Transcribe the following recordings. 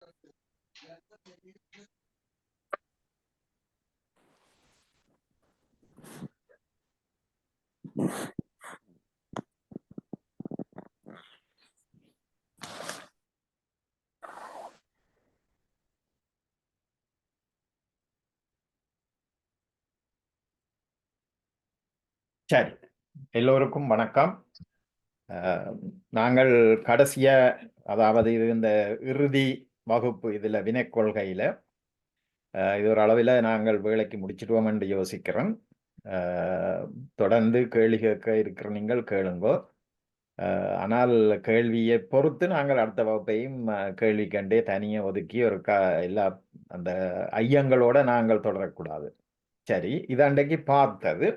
சரி, எல்லோருக்கும் வணக்கம். நாங்கள் கடைசிய, அதாவது இது இந்த இறுதி வகுப்பு, இதுல வினைக்கொள்கையில இது ஒரு அளவில் நாங்கள் வேலைக்கு முடிச்சிடுவோம் என்று யோசிக்கிறோம். தொடர்ந்து கேள்வி கேட்க இருக்கிற நீங்கள் கேளுங்கோ. ஆனால் கேள்வியை பொறுத்து நாங்கள் அடுத்த வகுப்பையும் கேள்வி கண்டே தனியே ஒதுக்கி ஒரு எல்லா அந்த ஐயங்களோட நாங்கள் தொடரக்கூடாது. சரி, இது அன்றைக்கு பார்த்தது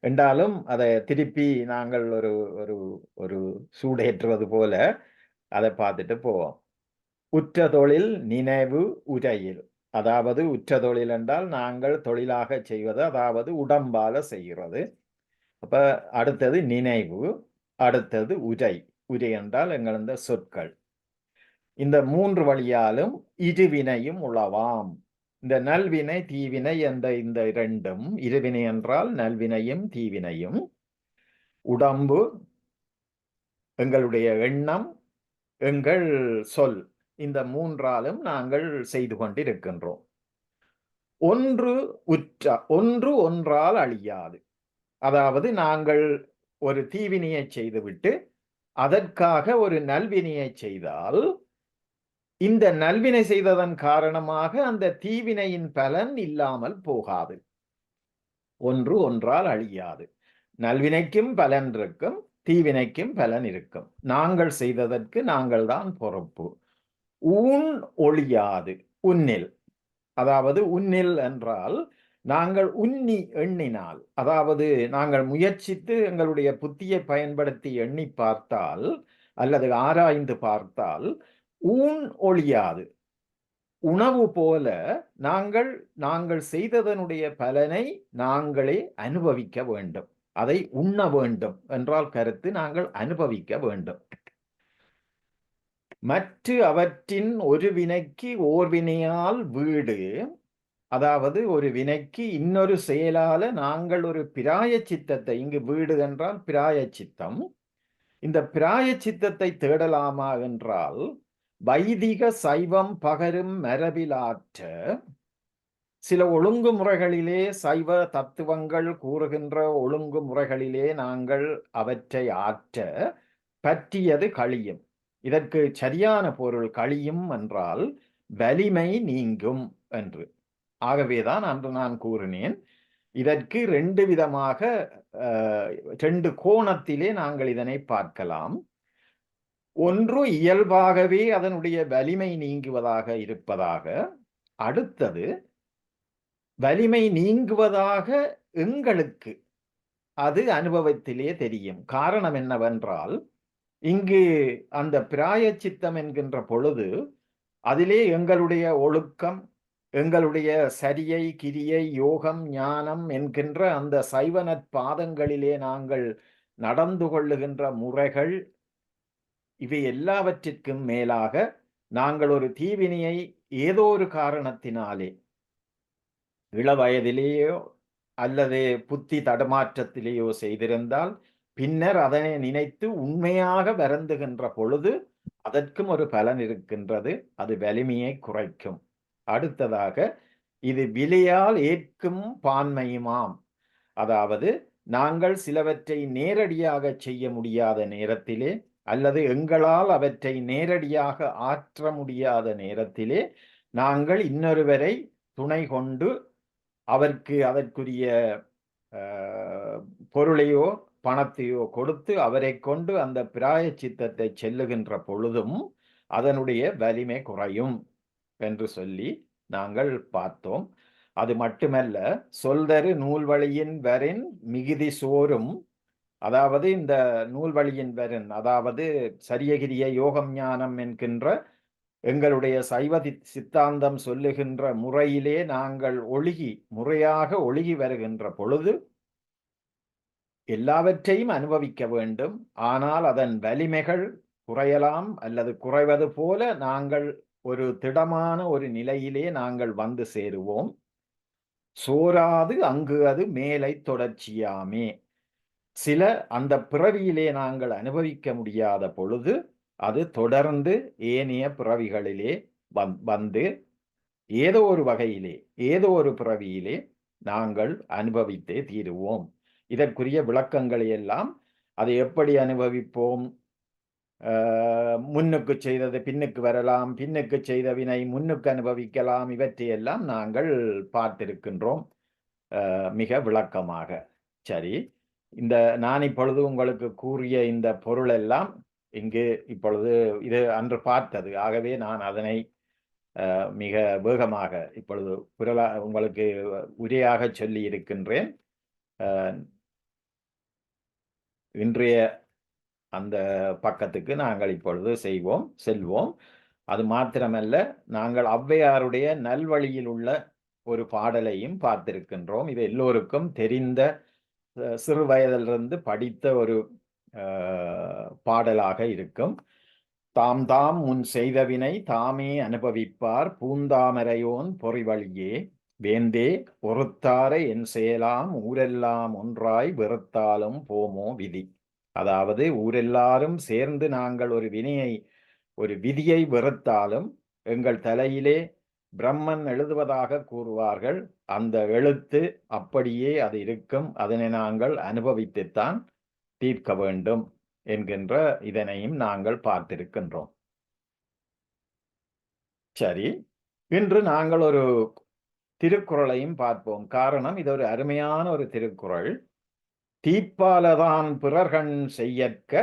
என்றாலும் அதை திருப்பி நாங்கள் ஒரு ஒரு ஒரு சூடேற்றுவது போல அதை பார்த்துட்டு போவோம். உற்ற தொழில் நினைவு உரையில், அதாவது உற்ற தொழில் என்றால் நாங்கள் தொழிலாக செய்வது, அதாவது உடம்பால செய்கிறது. அப்ப அடுத்தது நினைவு, அடுத்தது உரை. உரை என்றால் எங்கள் இந்த சொற்கள். இந்த மூன்று வழியாலும் இருவினையும் உளவாம். இந்த நல்வினை தீவினை என்ற இந்த இரண்டும், இருவினை என்றால் நல்வினையும் தீவினையும், உடம்பு, எங்களுடைய எண்ணம், எங்கள் சொல், இந்த மூன்றாலும் நாங்கள் செய்து கொண்டிருக்கின்றோம். ஒன்று ஒன்றால் அழியாது. அதாவது நாங்கள் ஒரு தீவினையை செய்துவிட்டு அதற்காக ஒரு நல்வினையை செய்தால், இந்த நல்வினை செய்ததன் காரணமாக அந்த தீவினையின் பலன் இல்லாமல் போகாது. ஒன்று ஒன்றால் அழியாது. நல்வினைக்கும் பலன் இருக்கும், தீவினைக்கும் பலன் இருக்கும். நாங்கள் செய்ததற்கு நாங்கள் தான் பொறுப்பு. ஊன் ஒழியாது. உன்னில், அதாவது உன்னில் என்றால் நாங்கள் உன்னி எண்ணினால், அதாவது நாங்கள் முயற்சித்து எங்களுடைய புத்தியை பயன்படுத்தி எண்ணி பார்த்தால் அல்லது ஆராய்ந்து பார்த்தால் ஊன் ஒழியாது. உணவு போல நாங்கள் செய்ததனுடைய பலனை நாங்களே அனுபவிக்க வேண்டும். அதை உண்ண வேண்டும் என்றால் கருத்து நாங்கள் அனுபவிக்க வேண்டும். மற்ற அவற்றின் ஒரு வினைக்கு ஓர் வினையால் வீடு, அதாவது ஒரு வினைக்கு இன்னொரு செயலால நாங்கள் ஒரு பிராய சித்தத்தை, இங்கு வீடு என்றால் பிராய சித்தம், இந்த பிராய சித்தத்தை தேடலாமா என்றால் வைதிக சைவம் பகரும் மரபிலாற்ற சில ஒழுங்குமுறைகளிலே, சைவ தத்துவங்கள் கூறுகின்ற ஒழுங்குமுறைகளிலே நாங்கள் அவற்றை ஆற்ற பற்றியது கழியும். இதற்கு சரியான பொருள் கழியும் என்றால் வலிமை நீங்கும் என்று. ஆகவேதான் அன்று நான் கூறினேன், இதற்கு ரெண்டு விதமாக, ரெண்டு கோணத்திலே நாங்கள் இதனை பார்க்கலாம். ஒன்று இயல்பாகவே அதனுடைய வலிமை நீங்குவதாக இருப்பதாக, அடுத்தது வலிமை நீங்குவதாக எங்களுக்கு அது அனுபவத்திலே தெரியும். காரணம் என்னவென்றால், இங்கு அந்த பிராயச்சித்தம் என்கின்ற பொழுது அதிலே எங்களுடைய ஒழுக்கம், எங்களுடைய சரியை, கிரியை, யோகம், ஞானம் என்கின்ற அந்த சைவனற் பாதங்களிலே நாங்கள் நடந்து கொள்ளுகின்ற முறைகள், இவை எல்லாவற்றிற்கும் மேலாக நாங்கள் ஒரு தீவினையை ஏதோ ஒரு காரணத்தினாலே இளவயதிலேயோ அல்லது புத்தி தடுமாற்றத்திலேயோ செய்திருந்தால், பின்னர் அதனை நினைத்து உண்மையாக வருந்துகின்ற பொழுது அதற்கும் ஒரு பலன் இருக்கின்றது. அது வலிமையை குறைக்கும். அடுத்ததாக, இது விலையால் ஏற்கும் பான்மையுமாம். அதாவது நாங்கள் சிலவற்றை நேரடியாக செய்ய முடியாத நேரத்திலே அல்லது எங்களால் அவற்றை நேரடியாக ஆற்ற முடியாத நேரத்திலே நாங்கள் இன்னொருவரை துணை கொண்டு அதற்குரிய பொருளையோ பணத்தையோ கொடுத்து அவரை கொண்டு அந்த பிராய சித்தத்தை செல்லுகின்ற பொழுதும் அதனுடைய வலிமை குறையும் என்று சொல்லி நாங்கள் பார்த்தோம். அது மட்டுமல்ல, சொல்தரு நூல்வழியின் வரின் மிகுதி சோறும், அதாவது இந்த நூல்வழியின் வரின், அதாவது சரியகிரிய யோகம் ஞானம் என்கின்ற எங்களுடைய சைவ சித்தாந்தம் சொல்லுகின்ற முறையிலே நாங்கள் முறையாக ஒழுகி வருகின்ற பொழுது எல்லாவற்றையும் அனுபவிக்க வேண்டும். ஆனால் அதன் வலிமைகள் குறையலாம் அல்லது குறைவது போல நாங்கள் ஒரு திடமான ஒரு நிலையிலே நாங்கள் வந்து சேருவோம். சோராது அங்கு அது மேலை தொடர்ச்சியாமே. சில அந்த பிறவியிலே நாங்கள் அனுபவிக்க முடியாத பொழுது அது தொடர்ந்து ஏனைய பிறவிகளிலே வந்து ஏதோ ஒரு வகையிலே ஏதோ ஒரு பிறவியிலே நாங்கள் அனுபவித்தே தீருவோம். இதற்குரிய விளக்கங்களை எல்லாம் அதை எப்படி அனுபவிப்போம்? முன்னுக்கு செய்தது பின்னுக்கு வரலாம், பின்னுக்கு செய்த வினை முன்னுக்கு அனுபவிக்கலாம். இவற்றையெல்லாம் நாங்கள் பார்த்திருக்கின்றோம் மிக விளக்கமாக. சரி, இந்த நான் இப்பொழுது உங்களுக்கு கூறிய இந்த பொருள் எல்லாம் இங்கு இப்பொழுது இது அன்று பார்த்தது. ஆகவே நான் அதனை மிக வேகமாக இப்பொழுது உங்களுக்கு உரையாக சொல்லி இருக்கின்றேன். இன்றைய அந்த பக்கத்துக்கு நாங்கள் இப்பொழுது செல்வோம். அது மாத்திரமல்ல, நாங்கள் ஔவையாருடைய நல்வழியில் உள்ள ஒரு பாடலையும் பார்த்திருக்கின்றோம். இது எல்லோருக்கும் தெரிந்த சிறு வயதிலிருந்து படித்த ஒரு பாடலாக இருக்கும். தாம் தாம் முன் செய்தவினை தாமே அனுபவிப்பார் பூந்தாமரையோன் பொறிவழியே வேந்தே பொறுத்தாரை என் செயலாம் ஊரெல்லாம் ஒன்றாய் வெறுத்தாலும் போமோ விதி. அதாவது ஊரெல்லாரும் சேர்ந்து நாங்கள் ஒரு விதியை வெறுத்தாலும் எங்கள் தலையிலே பிரம்மன் எழுதுவதாக கூறுவார்கள். அந்த எழுத்து அப்படியே அது இருக்கும். அதனை நாங்கள் அனுபவித்துத்தான் தீர்க்க வேண்டும் என்கின்ற இதனையும் நாங்கள் பார்த்திருக்கின்றோம். சரி, இன்று நாங்கள் ஒரு திருக்குறளையும் பார்ப்போம். காரணம், இது ஒரு அருமையான ஒரு திருக்குறள். தீப்பாலதான் பிறர்கண் செய்யற்க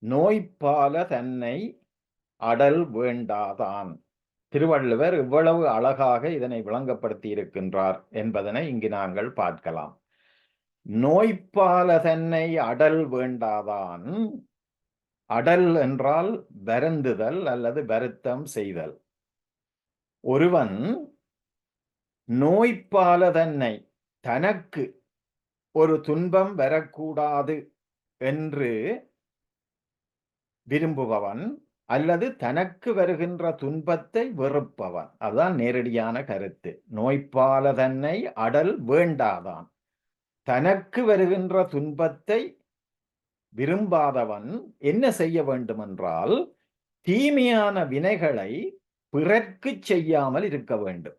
நோய்ப்பால தன்னை அடல் வேண்டாதான். திருவள்ளுவர் இவ்வளவு அழகாக இதனை விளங்கப்படுத்தி இருக்கின்றார் என்பதனை இங்கு நாங்கள் பார்க்கலாம். நோய்ப்பால தன்னை அடல் வேண்டாதான். அடல் என்றால் வருந்துதல் அல்லது வருத்தம் செய்தல். ஒருவன் நோய்ப்பால தன்னை தனக்கு ஒரு துன்பம் வரக்கூடாது என்று விரும்புபவன் அல்லது தனக்கு வருகின்ற துன்பத்தை வெறுப்பவன். அதுதான் நேரடியான கருத்து. நோய்ப்பால தன்னை அடல் வேண்டாதான். தனக்கு வருகின்ற துன்பத்தை விரும்பாதவன் என்ன செய்ய வேண்டுமென்றால் தீமையான வினைகளை பிறர்க்கு செய்யாமல் இருக்க வேண்டும்.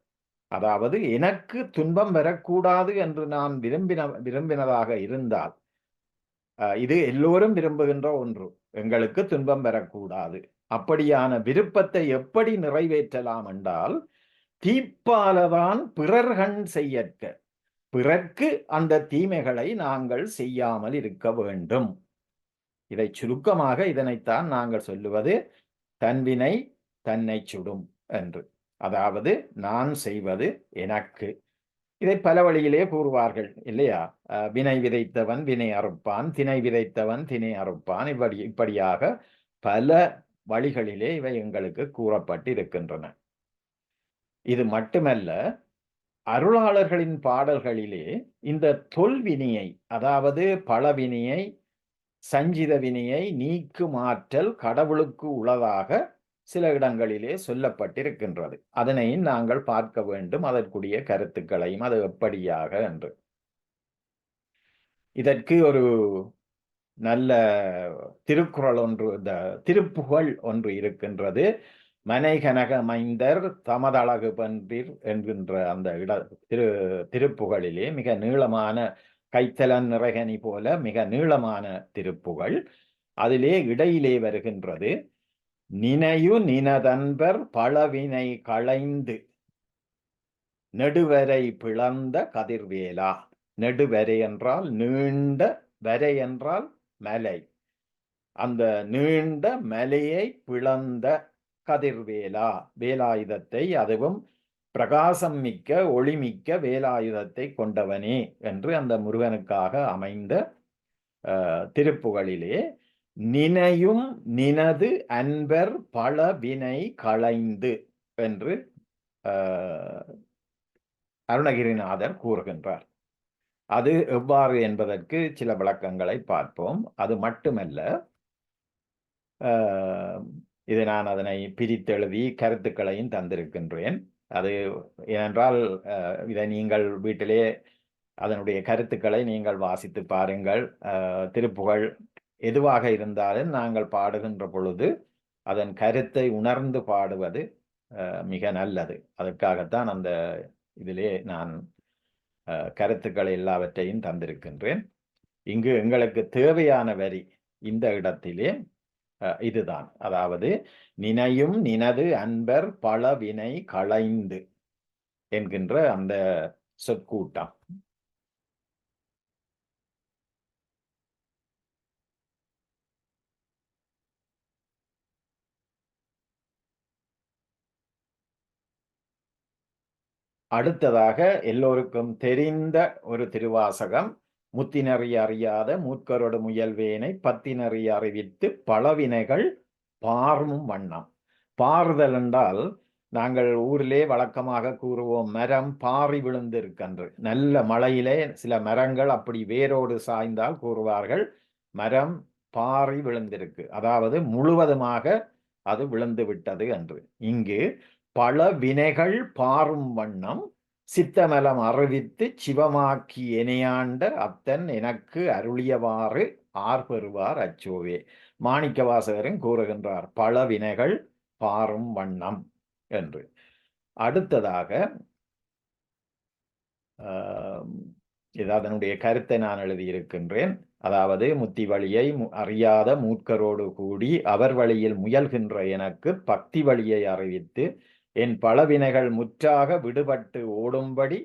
அதாவது எனக்கு துன்பம் வரக்கூடாது என்று நான் விரும்பினதாக இருந்தால், இது எல்லோரும் விரும்புகின்ற ஒன்று, எங்களுக்கு துன்பம் வரக்கூடாது. அப்படியான விருப்பத்தை எப்படி நிறைவேற்றலாம் என்றால் தீப்பாலதான் பிறர்கண் செய்யற்க. பிறர்க்கு அந்த தீமைகளை நாங்கள் செய்யாமல் இருக்க வேண்டும். இதை சுருக்கமாக இதனைத்தான் நாங்கள் சொல்லுவது தன்வினை தன்னை சுடும் என்று. அதாவது நான் செய்வது எனக்கு. இதை பல வழியிலே கூறுவார்கள் இல்லையா? வினை விதைத்தவன் வினை அறுப்பான், திணை விதைத்தவன் திணை அறுப்பான். இப்படியாக பல வழிகளிலே இவை எங்களுக்கு கூறப்பட்டு இருக்கின்றன. இது மட்டுமல்ல, அருளாளர்களின் பாடல்களிலே இந்த தொல்வினையை, அதாவது பழவினையை, சஞ்சித வினையை நீக்கும் ஆற்றல் கடவுளுக்கு உள்ளதாக சில இடங்களிலே சொல்லப்பட்டிருக்கின்றது. அதனை நாங்கள் பார்க்க வேண்டும், அதற்குரிய கருத்துக்களையும் அது எப்படியாக என்று. இதற்கு ஒரு நல்ல திருக்குறள் ஒன்று, இந்த திருப்புகழ் ஒன்று இருக்கின்றது. மனைகனக மைந்தர் தமதழகு பன்றிர் என்கின்ற அந்த திருப்புகழிலே மிக நீளமான, கைத்தலன் நிறைகனி போல மிக நீளமான திருப்புகழ். அதிலே இடையிலே வருகின்றது, நினையு நினதன்பர் பழவினை களைந்து நெடுவரை பிளந்த கதிர்வேலா. நெடுவரை என்றால் நீண்ட, வரை என்றால் மலை. அந்த நீண்ட மலையை பிளந்த கதிர்வேலா, வேலாயுதத்தை, அதுவும் பிரகாசம் மிக்க ஒளிமிக்க வேலாயுதத்தை கொண்டவனே என்று அந்த முருகனுக்காக அமைந்த திருப்புகழிலே நினையும் நினது அன்பர் பல வினை களைந்து என்று அருணகிரிநாதர் கூறுகின்றார். அது எவ்வாறு என்பதற்கு சில விளக்கங்களை பார்ப்போம். அது மட்டுமல்ல, இது நான் அதனை பிரித்தெழுதி கருத்துக்களையும் தந்திருக்கின்றேன். அது ஏனென்றால் இதை நீங்கள் வீட்டிலே அதனுடைய கருத்துக்களை நீங்கள் வாசித்து பாருங்கள். திருப்புகழ் எதுவாக இருந்தாலும் நாங்கள் பாடுகின்ற பொழுது அதன் கருத்தை உணர்ந்து பாடுவது மிக நல்லது. அதற்காகத்தான் அந்த இதிலே நான் கருத்துக்கள் எல்லாவற்றையும் தந்திருக்கின்றேன். இங்கு எங்களுக்கு தேவையான வரி இந்த இடத்திலே இதுதான். அதாவது நினையும் நினது அன்பர் பல வினை களைந்து என்கின்ற அந்த சொற்கூட்டம். அடுத்ததாக எல்லோருக்கும் தெரிந்த ஒரு திருவாசகம், முத்தினறி அறியாத மூர்க்கரொடு முயல்வேனை பத்தினறி அறிவித்து பலவினைகள் பாரும் வண்ணம். பாறுதல் என்றால் நாங்கள் ஊரிலே வழக்கமாக கூறுவோம், மரம் பாரி விழுந்து இருக்கன்று. நல்ல மழையிலே சில மரங்கள் அப்படி வேரோடு சாய்ந்தால் கூறுவார்கள் மரம் பாரி விழுந்திருக்கு, அதாவது முழுவதுமாக அது விழுந்து விட்டது என்று. இங்கு பல வினைகள் பாரும் வண்ணம் சித்தமலம் அறிவித்து சிவமாக்கி எனையாண்ட அத்தன் எனக்கு அருளியவாறு ஆர் பெறுவார் அச்சோவே. மாணிக்கவாசகரும் கூறுகின்றார் பல வினைகள் பாரும் வண்ணம் என்று. அடுத்ததாக அதனுடைய கருத்தை நான் எழுதியிருக்கின்றேன். அதாவது முத்தி வழியை அறியாத மூர்க்கரோடு கூடி அவர் வழியில் முயல்கின்ற எனக்கு பக்தி வழியை அறிவித்து என் பலவினைகள் முற்றாக விடுபட்டு ஓடும்படி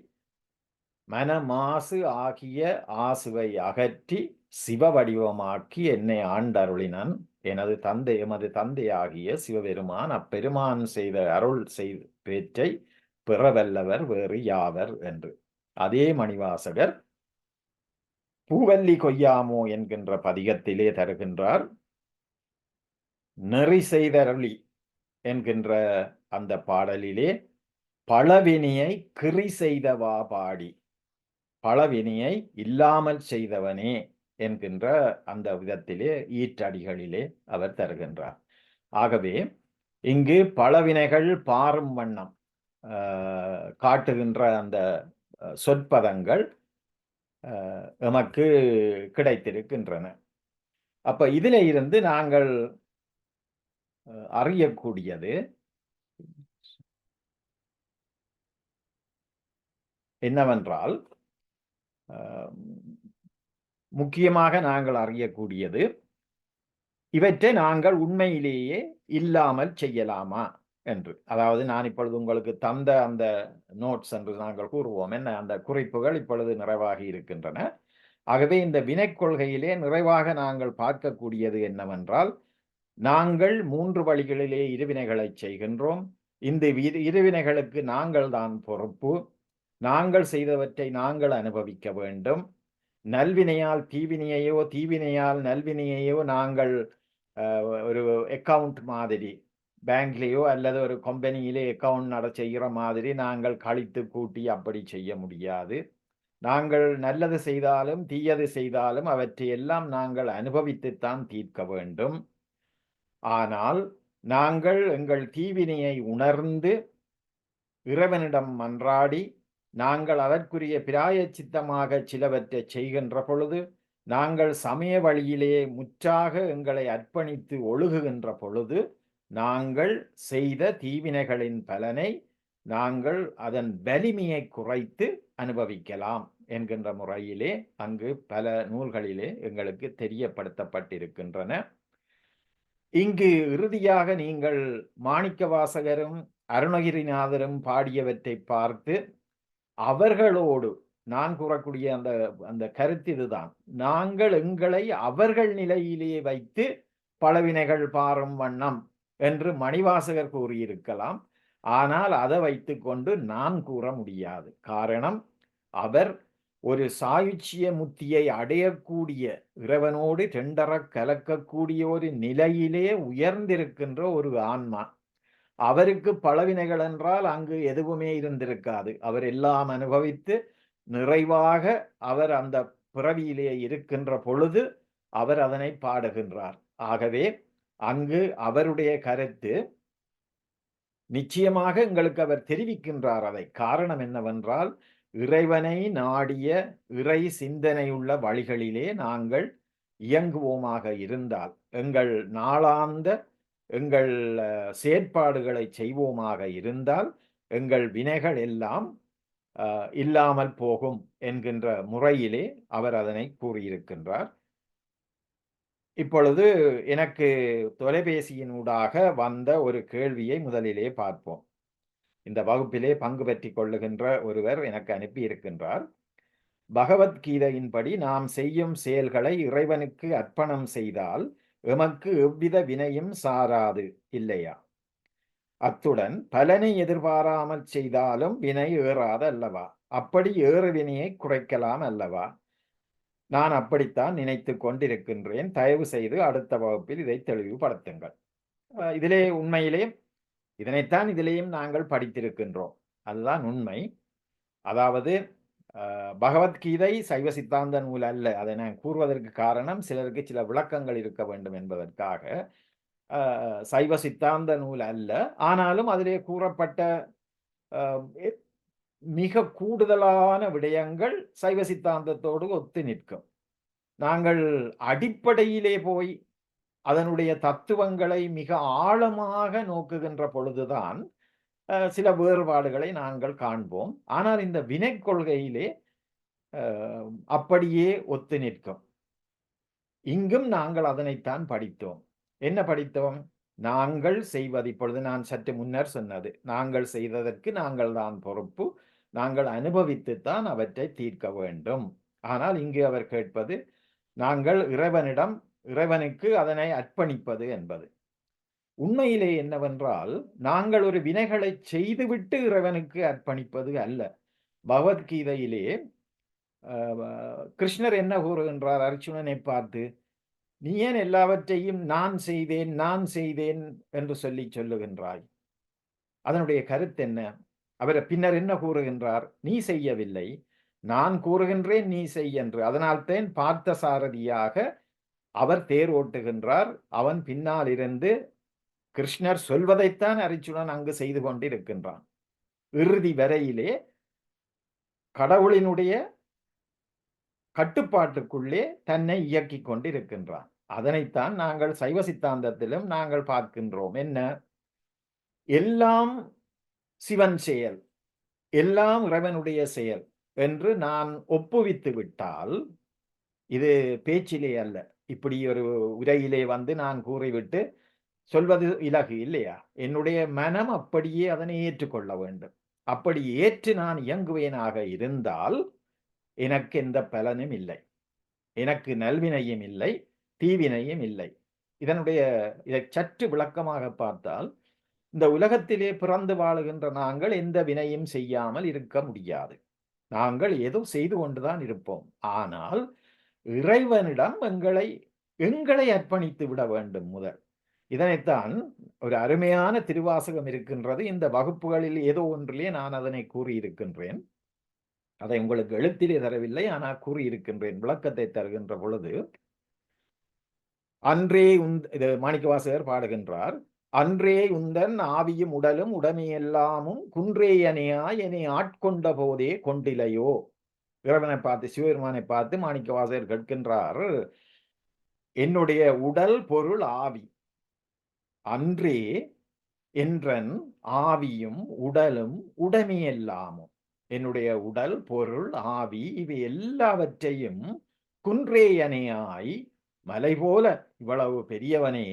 மனமாசு ஆகிய ஆசுவை அகற்றி சிவ வடிவமாக்கி என்னை ஆண்டருளினன் எனது தந்தை எமது தந்தையாகிய சிவபெருமான். அப்பெருமான் செய்த அருள் பேற்றை பெறவல்லவர் வேறு யாவர் என்று. அதே மணிவாசகர் பூவல்லி கொய்யாமோ என்கின்ற பதிகத்திலே தருகின்றார். நெறி செய்தருளி என்கின்ற அந்த பாடலிலே பழவினியை கிரி செய்தவா பாடி, பழவினியை இல்லாமல் செய்தவனே என்கின்ற அந்த விதத்திலே ஈற்றடிகளிலே அவர் தருகின்றார். ஆகவே இங்கு பழவினைகள் பாரும் வண்ணம் காட்டுகின்ற அந்த சொற்பதங்கள் எமக்கு கிடைத்திருக்கின்றன. அப்ப இதில் இருந்து நாங்கள் அறியக்கூடியது என்னவென்றால், முக்கியமாக நாங்கள் அறியக்கூடியது இவற்றை நாங்கள் உண்மையிலேயே இல்லாமல் செய்யலாமா என்று. அதாவது நான் இப்பொழுது உங்களுக்கு தந்த அந்த நோட்ஸ் என்று நாங்கள் கூறுவோம், என்ன அந்த குறிப்புகள் இப்பொழுது நிறைவாகி இருக்கின்றன. ஆகவே இந்த வினை கொள்கையிலே நிறைவாக நாங்கள் பார்க்கக்கூடியது என்னவென்றால், நாங்கள் 3 வழிகளிலே இருவினைகளை செய்கின்றோம். இந்த இருவினைகளுக்கு நாங்கள் தான் பொறுப்பு. நாங்கள் செய்தவற்றை நாங்கள் அனுபவிக்க வேண்டும். நல்வினையால் தீவினையையோ தீவினையால் நல்வினையையோ நாங்கள் ஒரு அக்கவுண்ட் மாதிரி பேங்க்லேயோ அல்லது ஒரு கம்பெனியிலே அக்கவுண்ட் செய்கிற மாதிரி நாங்கள் கழித்து கூட்டி அப்படி செய்ய முடியாது. நாங்கள் நல்லது செய்தாலும் தீயது செய்தாலும் அவற்றை எல்லாம் நாங்கள் அனுபவித்துத்தான் தீர்க்க வேண்டும். ஆனால் நாங்கள் எங்கள் தீவினையை உணர்ந்து இறைவனிடம் மன்றாடி நாங்கள் அதற்குரிய பிராயச்சித்தமாக சிலவற்றை செய்கின்ற பொழுது, நாங்கள் சமய வழியிலே முற்றாக எங்களை அர்ப்பணித்து ஒழுகுகின்ற பொழுது, நாங்கள் செய்த தீவினைகளின் பலனை நாங்கள் அதன் வலிமையை குறைத்து அனுபவிக்கலாம் என்கின்ற முறையிலே அங்கு பல நூல்களிலே எங்களுக்கு தெரியப்படுத்தப்பட்டிருக்கின்றன. இங்கு இறுதியாக நீங்கள் மாணிக்கவாசகரும் அருணகிரிநாதரும் பாடியவற்றை பார்த்து அவர்களோடு நான் கூறக்கூடிய அந்த அந்த கருத்து இதுதான். நாங்கள் எங்களை அவர்கள் நிலையிலே வைத்து பலவினைகள் பாரும் வண்ணம் என்று மணிவாசகர் கூறியிருக்கலாம். ஆனால் அதை வைத்துக்கொண்டு நான் கூற முடியாது. காரணம், அவர் ஒரு சாயுச்சிய முத்தியை அடையக்கூடிய இறைவனோடு தெண்டர கலக்கக்கூடிய ஒரு நிலையிலே உயர்ந்திருக்கின்ற ஒரு ஆன்மா. அவருக்கு பலவினைகள் என்றால் அங்கு எதுவுமே இருந்திருக்காது. அவர் எல்லாம் அனுபவித்து நிறைவாக அவர் அந்த பிறவியிலே இருக்கின்ற பொழுது அவர் அதனை பாடுகின்றார். ஆகவே அங்கு அவருடைய கருத்து நிச்சயமாக எங்களுக்கு அவர் தெரிவிக்கின்றார். அதை காரணம் என்னவென்றால், இறைவனை நாடிய இறை சிந்தனையுள்ள வழிகளிலே நாங்கள் இயங்குவோமாக இருந்தால், எங்கள் நாளாந்த எங்கள் செயற்பாடுகளை செய்வோமாக இருந்தால், எங்கள் வினைகள் எல்லாம் இல்லாமல் போகும் என்கின்ற முறையிலே அவர் அதனை கூறியிருக்கின்றார். இப்பொழுது எனக்கு தொலைபேசியினூடாக வந்த ஒரு கேள்வியை முதலிலே பார்ப்போம். இந்த வகுப்பிலே பங்கு பெற்றுக் கொள்ளுகின்ற ஒருவர் எனக்கு அனுப்பி இருக்கின்றார். பகவத்கீதையின்படி நாம் செய்யும் செயல்களை இறைவனுக்கு அர்ப்பணம் செய்தால் எமக்கு எவ்வித வினையும் சாராது இல்லையா? அத்துடன் பலனை எதிர்பாராமல் செய்தாலும் வினை ஏறாது அல்லவா? அப்படி ஏறு வினையை குறைக்கலாம் அல்லவா? நான் அப்படித்தான் நினைத்து கொண்டிருக்கின்றேன். தயவு செய்து அடுத்த வகுப்பில் இதை தெளிவுபடுத்துங்கள். இதிலே உண்மையிலே இதனைத்தான் இதிலேயும் நாங்கள் படித்திருக்கின்றோம். அதுதான் உண்மை. அதாவது பகவத்கீதை சைவ சித்தாந்த நூல் அல்ல. அதை நான் கூறுவதற்கு காரணம் சிலருக்கு சில விளக்கங்கள் இருக்க வேண்டும் என்பதற்காக. சைவ சித்தாந்த நூல் அல்ல. ஆனாலும் அதிலே கூறப்பட்ட மிக கூடுதலான விடயங்கள் சைவ சித்தாந்தத்தோடு ஒத்து நிற்கும். நாங்கள் அடிப்படையிலே போய் அதனுடைய தத்துவங்களை மிக ஆழமாக நோக்குகின்ற பொழுதுதான் சில வேறுபாடுகளை நாங்கள் காண்போம். ஆனால் இந்த வினை கொள்கையிலே அப்படியே ஒத்து நிற்கும். இங்கும் நாங்கள் அதனைத்தான் படித்தோம். என்ன படித்தோம்? நாங்கள் செய்வது, இப்பொழுது நான் சற்று முன்னர் சொன்னது, நாங்கள் செய்ததற்கு நாங்கள் தான் பொறுப்பு, நாங்கள் அனுபவித்துத்தான் அவற்றை தீர்க்க வேண்டும். ஆனால் இங்கு அவர் கேட்பது நாங்கள் இறைவனுக்கு அதனை அர்ப்பணிப்பது என்பது. உண்மையிலே என்னவென்றால், நாங்கள் ஒரு வினைகளை செய்துவிட்டு இறைவனுக்கு அர்ப்பணிப்பது அல்ல. பகவத்கீதையிலே கிருஷ்ணர் என்ன கூறுகின்றார் அர்ஜுனனை பார்த்து? நீ ஏன் எல்லாவற்றையும் நான் செய்தேன் என்று சொல்லுகின்றாய்? அதனுடைய கருத்து என்ன? அவர் பின்னர் என்ன கூறுகின்றார்? நீ செய்யவில்லை, நான் கூறுகின்றேன் நீ செய் என்று. அதனால்தான் பார்த்த சாரதியாக அவர் தேர் ஓட்டுகின்றார். அவன் பின்னால் இருந்து கிருஷ்ணர் சொல்வதைத்தான் அர்ஜுனன் அங்கு செய்து கொண்டிருக்கின்றான். இறுதி வரையிலே கடவுளினுடைய கட்டுப்பாட்டுக்குள்ளே தன்னை இயக்கிக் கொண்டிருக்கின்றான். அதனைத்தான் நாங்கள் சைவ சித்தாந்தத்திலும் நாங்கள் பார்க்கின்றோம். என்ன? எல்லாம் சிவன் செயல், எல்லாம் இறைவனுடைய செயல் என்று நான் ஒப்புவித்து விட்டால், இது பேச்சிலே அல்ல, இப்படி ஒரு உரையிலே வந்து நான் கூறிவிட்டு சொல்வது இலகு இல்லையா? என்னுடைய மனம் அப்படியே அதனை ஏற்றுக்கொள்ள வேண்டும். அப்படி ஏற்று நான் இயங்குவேனாக இருந்தால் எனக்கு எந்த பலனும் இல்லை, எனக்கு நல்வினையும் இல்லை, தீவினையும் இல்லை. இதை சற்று விளக்கமாக பார்த்தால், இந்த உலகத்திலே பிறந்து வாழுகின்ற நாங்கள் எந்த வினையும் செய்யாமல் இருக்க முடியாது. நாங்கள் ஏதோ செய்து கொண்டுதான் இருப்போம். ஆனால் இறைவனிடம் எங்களை அர்ப்பணித்து விட வேண்டும் முதல். இதனைத்தான் ஒரு அருமையான திருவாசகம் இருக்கின்றது. இந்த வகுப்புகளில் ஏதோ ஒன்றிலே நான் அதனை கூறியிருக்கின்றேன். அதை உங்களுக்கு எழுத்திலே தரவில்லை, ஆனால் கூறியிருக்கின்றேன். விளக்கத்தை தருகின்ற பொழுது, அன்றே இது மாணிக்கவாசகர் பாடுகின்றார். அன்றே உந்தன் ஆவியும் உடலும் உடமையெல்லாமும் குன்றேயனையாய் என்னை ஆட்கொண்ட போதே கொண்டிலையோ. இறைவனை பார்த்து, சிவபெருமானை பார்த்து மாணிக்கவாசகர் கேட்கின்றார், என்னுடைய உடல் பொருள் ஆவி அன்றே என்றன் ஆவியும் உடலும் உடமையெல்லாமும், என்னுடைய உடல் பொருள் ஆவி இவை எல்லாவற்றையும் குன்றேயனையாய், மலை போல இவ்வளவு பெரியவனே,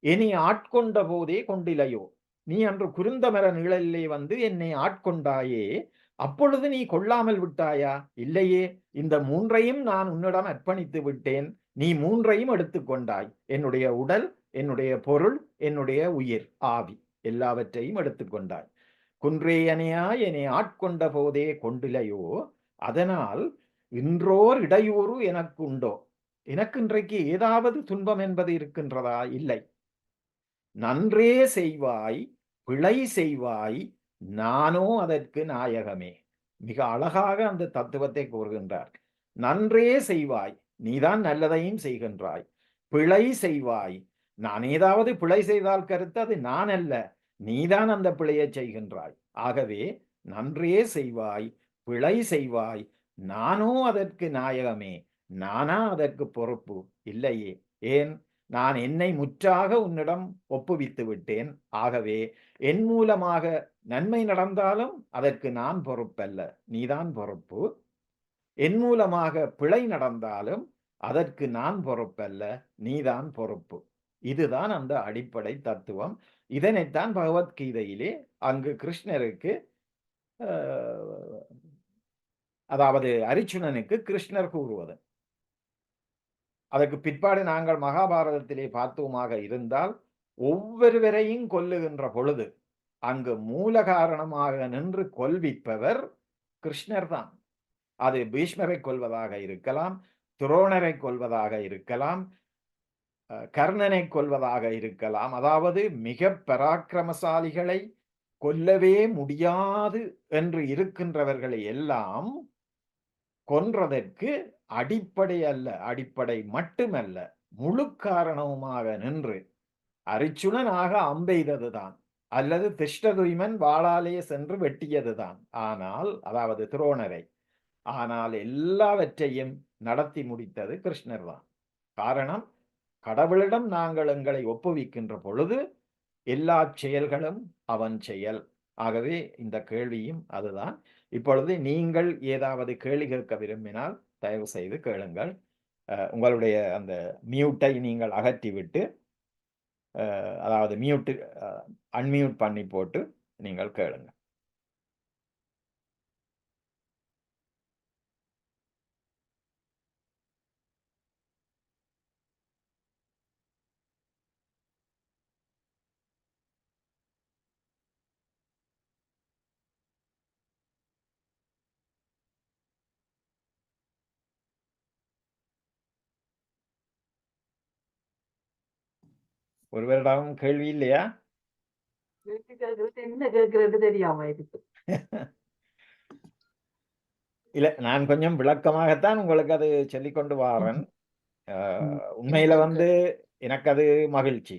என்னை ஆட்கொண்ட போதே கொண்டிலையோ. நீ அன்று குருந்தமர நிழலிலே வந்து என்னை ஆட்கொண்டாயே, அப்பொழுது நீ கொள்ளாமல் விட்டாயா? இல்லையே, இந்த மூன்றையும் நான் உன்னிடம் அர்ப்பணித்து விட்டேன், நீ மூன்றையும் எடுத்துக்கொண்டாய். என்னுடைய உடல், என்னுடைய பொருள், என்னுடைய உயிர் ஆவி எல்லாவற்றையும் எடுத்துக்கொண்டாய். குன்றேயனையாய் என்னை ஆட்கொண்ட போதே கொண்டிலையோ. அதனால் இன்றோர் இடையூறு எனக்கு உண்டோ? எனக்கு இன்றைக்கு ஏதாவது துன்பம் என்பது இருக்கின்றதா? இல்லை. நன்றே செய்வாய் பிழை செய்வாய், நானோ அதற்கு நாயகமே. மிக அழகாக அந்த தத்துவத்தை கூறுகின்றார். நன்றே செய்வாய், நீதான் நல்லதையும் செய்கின்றாய். பிழை செய்வாய், நான் ஏதாவது பிழை செய்தால் கருத்து அது நான் அல்ல, நீதான் அந்த பிழையை செய்கின்றாய். ஆகவே நன்றே செய்வாய், பிழை செய்வாய், நானோ அதற்கு நாயகமே, நானா அதற்கு பொறுப்பு இல்லையே. ஏன்? நான் என்னை முற்றாக உன்னிடம் ஒப்புவித்து விட்டேன். ஆகவே என் மூலமாக நன்மை நடந்தாலும் அதற்கு நான் பொறுப்பல்ல, நீதான் பொறுப்பு. என் மூலமாக பிழை நடந்தாலும் அதற்கு நான் பொறுப்பல்ல, நீதான் பொறுப்பு. இதுதான் அந்த அடிப்படை தத்துவம். இதனைத்தான் பகவத்கீதையிலே அங்கு கிருஷ்ணருக்கு அதாவது அரிச்சுனனுக்கு கிருஷ்ணர் கூறுவது. அதற்கு பிற்பாடு நாங்கள் மகாபாரதத்திலே பார்த்தோமாக இருந்தால், ஒவ்வொருவரையும் கொல்லுகின்ற பொழுது அங்கு மூல காரணமாக நின்று கொல்விப்பவர் கிருஷ்ணர் தான். அது பீஷ்மரை கொல்வதாக இருக்கலாம், துரோணரை கொல்வதாக இருக்கலாம், கர்ணனை கொல்வதாக இருக்கலாம். அதாவது மிக பராக்கிரமசாலிகளை கொல்லவே முடியாது என்று இருக்கின்றவர்களை எல்லாம் கொன்றதற்கு அடிப்படை அல்ல, அடிப்படை மட்டுமல்ல, முழு காரணமுமாக நின்று அரிச்சுனனாக அம்பெய்ததுதான், அல்லது திருஷ்டதுய்மன் வாளாலே சென்று வெட்டியதுதான். ஆனால் அதாவது துரோணரை, ஆனால் எல்லாவற்றையும் நடத்தி முடித்தது கிருஷ்ணர் தான். காரணம், கடவுளிடம் நாங்கள் எங்களை ஒப்புவிக்கின்ற பொழுது எல்லா செயல்களும் அவன் செயல். ஆகவே இந்த கேள்வியும் அதுதான். இப்பொழுது நீங்கள் ஏதாவது கேள்வி கேட்க விரும்பினால் தயவு செய்து கேளுங்கள். உங்களுடைய அந்த மியூட்டை நீங்கள் அகற்றிவிட்டு, அதாவது மியூட்டு அன்மியூட் பண்ணி போட்டு நீங்கள் கேளுங்க. ஒருவரிடம் கேள்வி இல்லையா? என்ன கேட்கறது தெரியாம இருக்கு. இல்ல, நான் கொஞ்சம் விளக்கமாகத்தான் உங்களுக்கு அது சொல்லிக்கொண்டு வாரேன். உண்மையில வந்து எனக்கு அது மகிழ்ச்சி.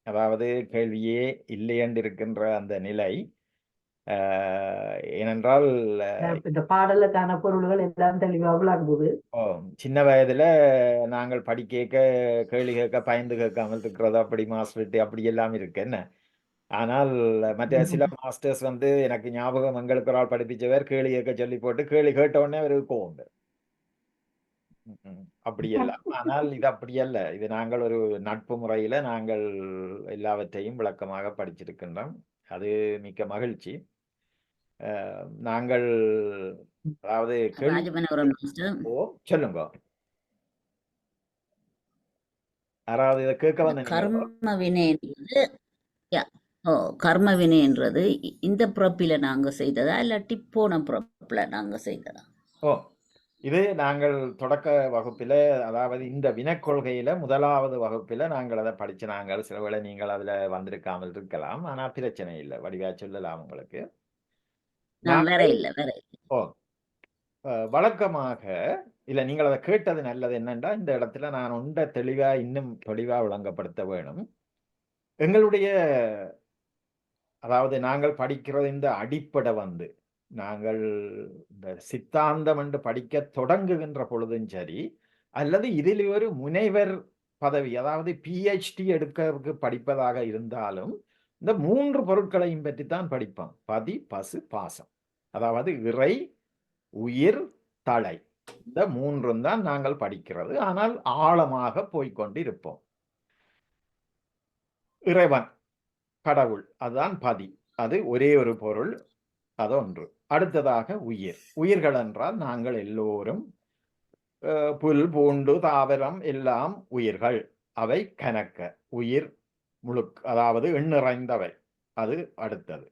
அதாவது கேள்வியே இல்லை என்று இருக்கின்ற அந்த நிலை. ஏனென்றால் இந்த பாடலுக்கான பொருள்கள் எல்லாம் தெளிவா விளங்குது. சின்ன வயதுல நாங்கள் படிக்க கேள்வி கேட்க பயந்து கேட்காமல் இருக்கிறது, அப்படி மாஸ்டர் அப்படி எல்லாம் இருக்கு என்ன. ஆனால் மற்ற சில மாஸ்டர்ஸ் வந்து எனக்கு ஞாபகம், எங்களுக்கு ஒரு ஆள் படிப்பிச்சவர் கேள்வி கேட்க சொல்லி போட்டு கேள்வி கேட்ட உடனே அவருக்கு கோவம். அப்படி எல்லாம். ஆனால் இது அப்படி அல்ல. இது நாங்கள் ஒரு நட்பு முறையில நாங்கள் எல்லாவற்றையும் விளக்கமாக படிச்சிருக்கின்றோம். அது மிக்க மகிழ்ச்சி. நாங்கள் அதாவது சொல்லுங்க. யாராவது இதை கேட்க வந்த கர்ம வினை கர்ம வினைன்றது இந்த பிறப்பில நாங்க செய்ததா இல்லாட்டி போன பிறப்பில நாங்க செய்ததா? இது நாங்கள் தொடக்க வகுப்பில, அதாவது இந்த வினக்கொள்கையில முதலாவது வகுப்பில நாங்கள் அதை படிச்சு நாங்கள் சில வேளை நீங்கள் அதுல வந்திருக்காமல் இருக்கலாம். ஆனா பிரச்சனை இல்லை, வடிவா சொல்லலாம் உங்களுக்கு. வழக்கமாக இல்ல, நீங்கள் அதை கேட்டது நல்லது. என்னன்னா இந்த இடத்துல நான் ஒன்றை தெளிவா இன்னும் தெளிவா விளங்கப்படுத்த வேணும். எங்களுடைய அதாவது நாங்கள் படிக்கிறது இந்த அடிப்படை வந்து நாங்கள் இந்த சித்தாந்தம் என்று படிக்க தொடங்குகின்ற பொழுதும் சரி, அல்லது இதில் ஒரு முனைவர் பதவி, அதாவது பிஹெச்டி எடுக்கிறதுக்கு படிப்பதாக இருந்தாலும், இந்த 3 பொருட்களையும் பற்றித்தான் படிப்போம். பதி, பசு, பாசம். அதாவது இறை, உயிர், தலை. இந்த 3 தான் நாங்கள் படிக்கிறது. ஆனால் ஆழமாக போய்கொண்டிருப்போம். இறைவன், கடவுள், அதுதான் பதி. அது ஒரே ஒரு பொருள், அது ஒன்று. அடுத்ததாக உயிர். உயிர்கள் என்றால் நாங்கள் எல்லோரும், புல், பூண்டு, தாவரம் எல்லாம் உயிர்கள். அவை கனக்க உயிர் அதாவது எண்ணிறைந்தவை. அது அடுத்தது.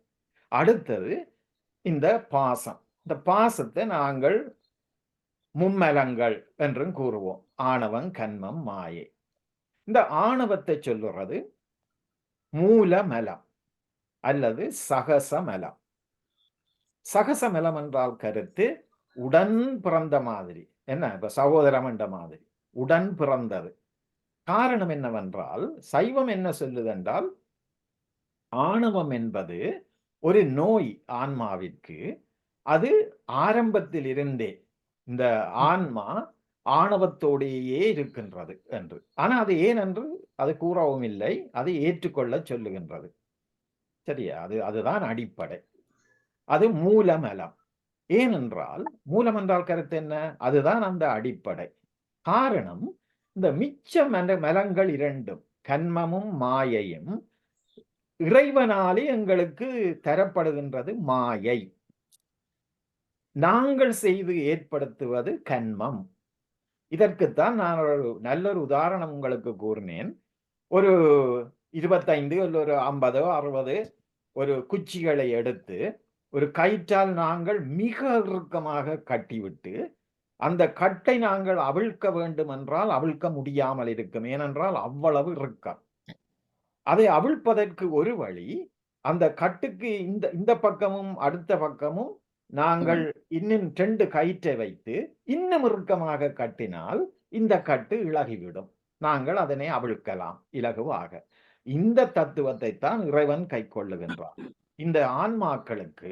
அடுத்தது இந்த பாசம். இந்த பாசத்தை நாங்கள் மும்மலங்கள் என்றும் கூறுவோம். ஆணவம், கன்மம், மாயை. இந்த ஆணவத்தை சொல்லுறது மூலமலம் அல்லது சகசமலம். சகசமலம் என்றால் கருத்து உடன் பிறந்த மாதிரி. என்ன, இப்ப சகோதரம் என்ற மாதிரி உடன் பிறந்தது. காரணம் என்னவென்றால் சைவம் என்ன சொல்லுதென்றால் ஆணவம் என்பது ஒரு நோய் ஆன்மாவிற்கு. அது ஆரம்பத்தில் இருந்தே இந்த ஆன்மா ஆணவத்தோடையே இருக்கின்றது என்று. ஆனா அது ஏன் என்று அது கூறவும் இல்லை, அதை ஏற்றுக்கொள்ள சொல்லுகின்றது. சரியா? அதுதான் அடிப்படை. அது மூலமலம். ஏனென்றால் மூலம் என்றால் கருத்து என்ன? அதுதான் அந்த அடிப்படை. காரணம் இந்த மிச்ச மலங்கள் இரண்டும் கன்மமும் மாயையும் இறைவனாலே எங்களுக்கு தரப்படுகின்றது மாயை. நாங்கள் செய்து ஏற்படுத்துவது கன்மம். இதற்குத்தான் நான் ஒரு நல்லொரு உதாரணம் உங்களுக்கு கூறினேன். ஒரு 25 ஒரு 50 60 ஒரு குச்சிகளை எடுத்து ஒரு கயிற்றால் நாங்கள் மிக இறுக்கமாக கட்டிவிட்டு அந்த கட்டை நாங்கள் அவிழ்க்க வேண்டும் என்றால் அவிழ்க்க முடியாமல் இருக்கும். ஏனென்றால் அவ்வளவு இறுக்கம். அதை அவிழ்ப்பதற்கு ஒரு வழி, அந்த கட்டுக்கு இந்த பக்கமும் அடுத்த பக்கமும் நாங்கள் இன்னும் 2 கயிற்றை வைத்து இன்னும் இறுக்கமாக கட்டினால் இந்த கட்டு இளகிவிடும். நாங்கள் அதனை அவிழ்க்கலாம் இலகுவாக. இந்த தத்துவத்தை தான் இறைவன் கைக்கொள்ளுகின்றான். இந்த ஆன்மாக்களுக்கு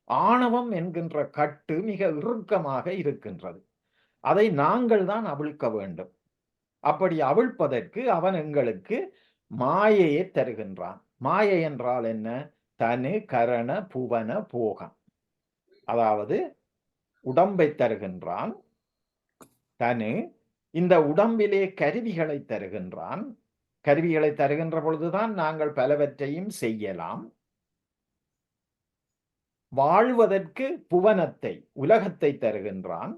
ஆணவம் என்கின்ற கட்டு மிக இறுக்கமாக இருக்கின்றது. அதை நாங்கள் தான் அவிழ்க்க வேண்டும். அப்படி அவிழ்ப்பதற்கு அவன் எங்களுக்கு மாயையை தருகின்றான். மாயை என்றால் என்ன? தனு கரண புவன போகம். அதாவது உடம்பை தருகின்றான். தனு இந்த உடம்பிலே கருவிகளை தருகின்றான். கருவிகளை தருகின்ற பொழுதுதான் நாங்கள் பலவற்றையும் செய்யலாம். வாழ்வதற்கு புவனத்தை உலகத்தை தருகின்றான்.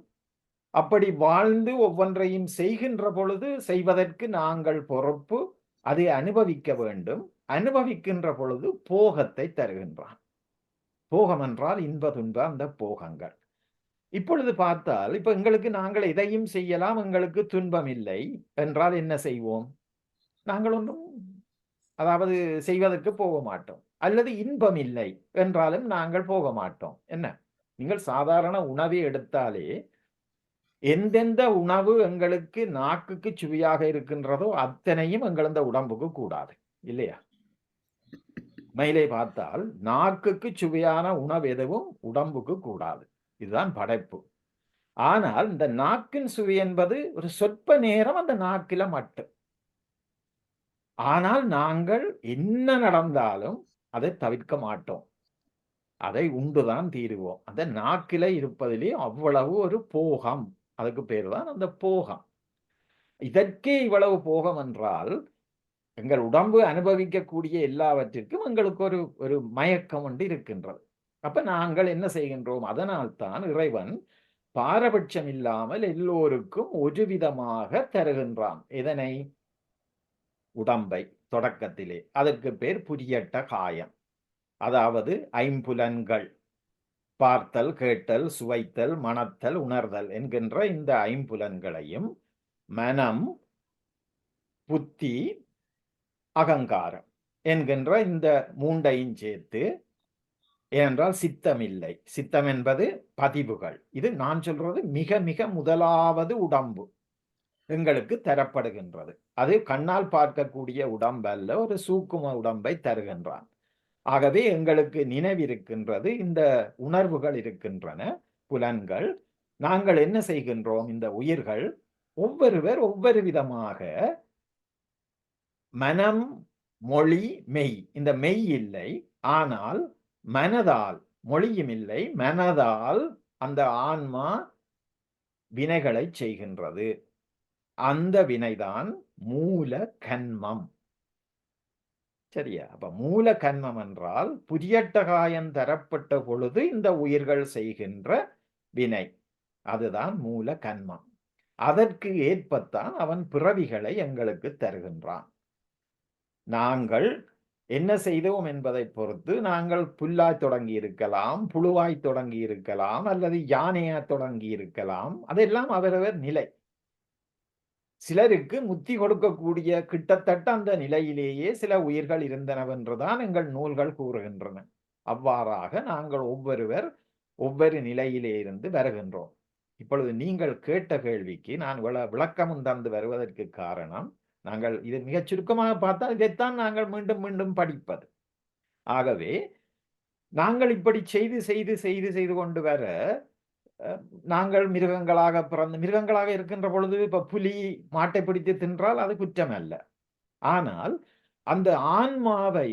அப்படி வாழ்ந்து ஒவ்வொன்றையும் செய்கின்ற பொழுது செய்வதற்கு நாங்கள் பொறுப்பு, அதை அனுபவிக்க வேண்டும். அனுபவிக்கின்ற பொழுது போகத்தை தருகின்றான். போகம் என்றால் இன்ப துன்ப அந்த போகங்கள். இப்பொழுது பார்த்தால் இப்ப எங்களுக்கு நாங்கள் எதையும் செய்யலாம், எங்களுக்கு துன்பம் இல்லை என்றால் என்ன செய்வோம்? நாங்கள் ஒன்றும் அதாவது செய்வதற்கு போக மாட்டோம். அல்லது இன்பம் இல்லை என்றாலும் நாங்கள் போக மாட்டோம். என்ன? நீங்கள் சாதாரண உணவை எடுத்தாலே எந்தெந்த உணவு எங்களுக்கு நாக்குக்கு சுவையாக இருக்கின்றதோ அத்தனையும் எங்களது உடம்புக்கு கூடாது, இல்லையா? மேலே பார்த்தால் நாக்குக்கு சுவையான உணவு எதுவும் உடம்புக்கு கூடாது. இதுதான் படைப்பு. ஆனால் இந்த நாக்கின் சுவை என்பது ஒரு சொற்ப நேரம் அந்த நாக்கில மட்டும். ஆனால் நாங்கள் என்ன நடந்தாலும் அதை தவிர்க்க மாட்டோம். அதை உண்டுதான் தீருவோம். அந்த நாக்கில இருப்பதிலே அவ்வளவு ஒரு போகம். அதுக்கு பேர் தான் அந்த போகம். இதற்கே இவ்வளவு போகம் என்றால் எங்கள் உடம்பு அனுபவிக்கக்கூடிய எல்லாவற்றிற்கும் எங்களுக்கு ஒரு மயக்கம் ஒன்று இருக்கின்றது. அப்ப நாங்கள் என்ன செய்கின்றோம்? அதனால்தான் இறைவன் பாரபட்சம் இல்லாமல் எல்லோருக்கும் ஒரு விதமாக தருகின்றான். இதனை உடம்பை தொடக்கத்திலே அதற்கு பேர் புரியட்ட காயம். அதாவது ஐம்புலன்கள் பார்த்தல், கேட்டல், சுவைத்தல், மணத்தல், உணர்தல் என்கின்ற இந்த ஐம்புலன்களையும் மனம், புத்தி, அகங்காரம் என்கின்ற இந்த மூண்டையும் சேர்த்து, ஏனென்றால் சித்தம் இல்லை. சித்தம் என்பது பதிவுகள். இது நான் சொல்றது மிக மிக முதலாவது உடம்பு எங்களுக்கு தரப்படுகின்றது. அது கண்ணால் பார்க்கக்கூடிய உடம்பல்ல, ஒரு சூக்கும உடம்பை தருகின்றான். ஆகவே எங்களுக்கு நினைவிருக்கின்றது, இந்த உணர்வுகள் இருக்கின்றன, புலன்கள். நாங்கள் என்ன செய்கின்றோம்? இந்த உயிர்கள் ஒவ்வொருவர் ஒவ்வொரு விதமாக மனம், மொழி, மெய். இந்த மெய் இல்லை, ஆனால் மனதால், மொழியும் இல்லை, மனதால் அந்த ஆன்மா வினைகளை செய்கின்றது. அந்த வினைதான் மூல கன்மம். சரியா? அப்ப மூல கன்மம் என்றால் புரியட்டகாயம் தரப்பட்ட பொழுது இந்த உயிர்கள் செய்கின்ற வினை, அதுதான் மூல கன்மம். அதற்கு ஏற்பத்தான் அவன் பிறவிகளை எங்களுக்கு தருகின்றான். நாங்கள் என்ன செய்தோம் என்பதை பொறுத்து நாங்கள் புல்லாய் தொடங்கி இருக்கலாம், புழுவாய் தொடங்கி இருக்கலாம், அல்லது யானையாய் தொடங்கி இருக்கலாம். அதெல்லாம் அவரவர் நிலை. சிலருக்கு முத்தி கொடுக்கக்கூடிய கிட்டத்தட்ட அந்த நிலையிலேயே சில உயிர்கள் இருந்தனவென்றுதான் எங்கள் நூல்கள் கூறுகின்றன. அவ்வாறாக நாங்கள் ஒவ்வொருவர் ஒவ்வொரு நிலையிலே இருந்து வருகின்றோம். இப்பொழுது நீங்கள் கேட்ட கேள்விக்கு நான் விளக்கமும் தந்து வருவதற்கு காரணம், நாங்கள் இது மிகச் சுருக்கமாக பார்த்தால் இதைத்தான் நாங்கள் மீண்டும் மீண்டும் படிப்பது. ஆகவே நாங்கள் இப்படி செய்து செய்து செய்து செய்து கொண்டு வர நாங்கள் மிருகங்களாக இருக்கின்ற பொழுது இப்ப புலி மாட்டை பிடித்து தின்றால் அது குற்றம் அல்ல. ஆனால் அந்த ஆன்மாவை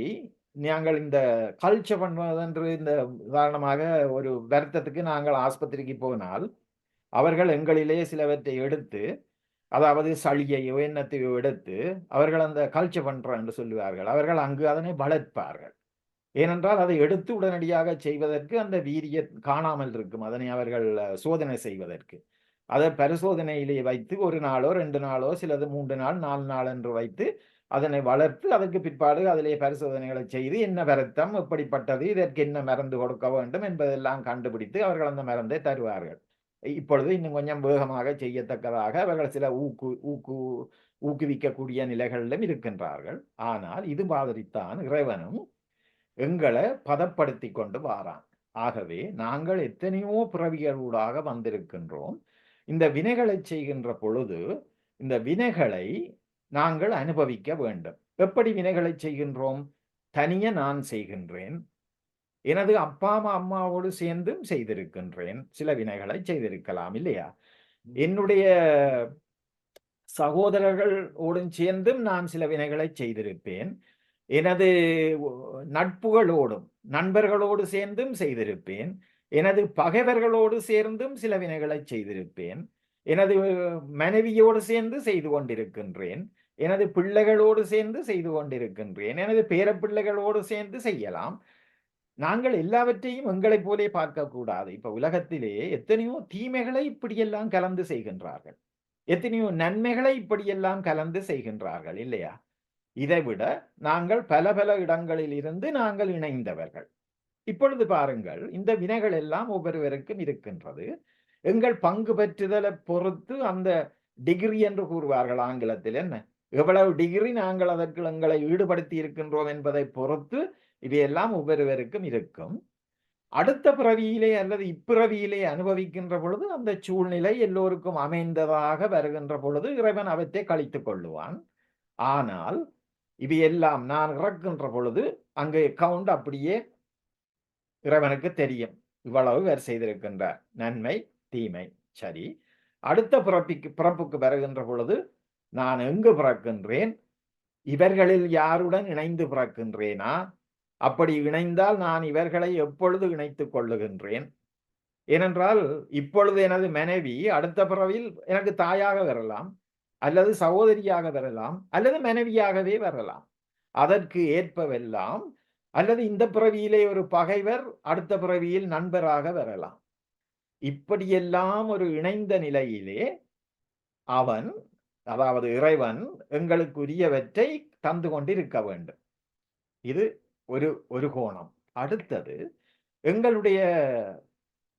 நாங்கள் இந்த கல்ச்சர் பண்ணுவதென்று இந்த உதாரணமாக ஒரு வருத்தத்துக்கு நாங்கள் ஆஸ்பத்திரிக்கு போனால் அவர்கள் எங்களிலே சிலவற்றை எடுத்து, அதாவது சளியையோ எண்ணத்தையோ எடுத்து அவர்கள் அந்த கல்ச்சர் பண்ற என்று சொல்லுவார்கள். அவர்கள் அங்கு அதனை வளர்ப்பார்கள். ஏனென்றால் அதை எடுத்து உடனடியாக செய்வதற்கு அந்த வீரியம் காணாமல் இருக்கும். அதனை அவர்கள் சோதனை செய்வதற்கு அதை பரிசோதனையிலே வைத்து 1 நாளோ 2 நாளோ சிலது 3 நாள் 4 நாள் என்று வைத்து அதனை வளர்த்து அதற்கு பிற்பாடு அதிலே பரிசோதனைகளை செய்து என்ன வருத்தம் எப்படிப்பட்டது, இதற்கு என்ன மருந்து கொடுக்க வேண்டும் என்பதெல்லாம் கண்டுபிடித்து அவர்கள் அந்த மருந்தை தருவார்கள். இப்பொழுது இன்னும் கொஞ்சம் வேகமாக செய்யத்தக்கதாக அவர்கள் சில ஊக்குவிக்கக்கூடிய நிலைகளிலும் இருக்கின்றார்கள். ஆனால் இது மாதிரித்தான் இறைவனும் எங்களை பதப்படுத்தி கொண்டு வாரான். ஆகவே நாங்கள் எத்தனையோ பிறவிகளூடாக வந்திருக்கின்றோம். இந்த வினைகளை செய்கின்ற பொழுது இந்த வினைகளை நாங்கள் அனுபவிக்க வேண்டும். எப்படி வினைகளை செய்கின்றோம்? தனிய நான் செய்கின்றேன், எனது அப்பா அம்மாவோடு சேர்ந்தும் செய்திருக்கின்றேன், சில வினைகளை செய்திருக்கலாம் இல்லையா? என்னுடைய சகோதரர்களோடும் சேர்ந்தும் நான் சில வினைகளை செய்திருப்பேன், எனது நட்புகளோடும் நண்பர்களோடு சேர்ந்தும் செய்திருப்பேன், எனது பகைவர்களோடு சேர்ந்தும் சில வினைகளை செய்திருப்பேன், எனது மனைவியோடு சேர்ந்து செய்து கொண்டிருக்கின்றேன், எனது பிள்ளைகளோடு சேர்ந்து செய்து கொண்டிருக்கின்றேன், எனது பேரப்பிள்ளைகளோடு சேர்ந்து செய்யலாம். நாங்கள் எல்லாவற்றையும் எங்களைப் போலே பார்க்கக்கூடாது. இப்ப உலகத்திலே எத்தனையோ தீமைகளை இப்படியெல்லாம் கலந்து செய்கின்றார்கள், எத்தனையோ நன்மைகளை இப்படியெல்லாம் கலந்து செய்கின்றார்கள் இல்லையா? இதைவிட நாங்கள் பல பல இடங்களில் இருந்து நாங்கள் இணைந்தவர்கள். இப்பொழுது பாருங்கள், இந்த வினைகள் எல்லாம் ஒவ்வொருவருக்கும் இருக்கின்றது. எங்கள் பங்கு பெற்றுதலை பொறுத்து அந்த டிகிரி என்று கூறுவார்கள் ஆங்கிலத்தில், என்ன எவ்வளவு டிகிரி நாங்கள் அதற்கு எங்களை ஈடுபடுத்தி இருக்கின்றோம் என்பதை பொறுத்து இவையெல்லாம் ஒவ்வொருவருக்கும் இருக்கும். அடுத்த பிறவியிலே அல்லது இப்பிறவியிலே அனுபவிக்கின்ற பொழுது அந்த சூழ்நிலை எல்லோருக்கும் அமைந்ததாக வருகின்ற பொழுது இறைவன் அவற்றை கழித்துக் கொள்ளுவான். ஆனால் இவையெல்லாம் நான் இறக்கின்ற பொழுது அங்கே கவுண்ட் அப்படியே இறைவனுக்கு தெரியும், இவ்வளவு வேறு செய்திருக்கின்றார், நன்மை தீமை. சரி, அடுத்த பிறப்புக்கு வருகின்ற பொழுது நான் எங்கு பிறக்கின்றேன், இவர்களில் யாருடன் இணைந்து பிறக்கின்றேனா, அப்படி இணைந்தால் நான் இவர்களை எப்பொழுது இணைத்துக் கொள்ளுகின்றேன்? ஏனென்றால் இப்பொழுது எனது மனைவி அடுத்த பிறவியில் எனக்கு தாயாக வரலாம், அல்லது சகோதரியாக வரலாம், அல்லது மனைவியாகவே வரலாம். அதற்கு ஏற்பவெல்லாம், அல்லது இந்த பிறவியிலே ஒரு பகைவர் அடுத்த பிறவியில் நண்பராக வரலாம். இப்படியெல்லாம் ஒரு இணைந்த நிலையிலே அவன், அதாவது இறைவன் எங்களுக்குரியவற்றை தந்து கொண்டிருக்க வேண்டும். இது ஒரு கோணம். அடுத்தது, எங்களுடைய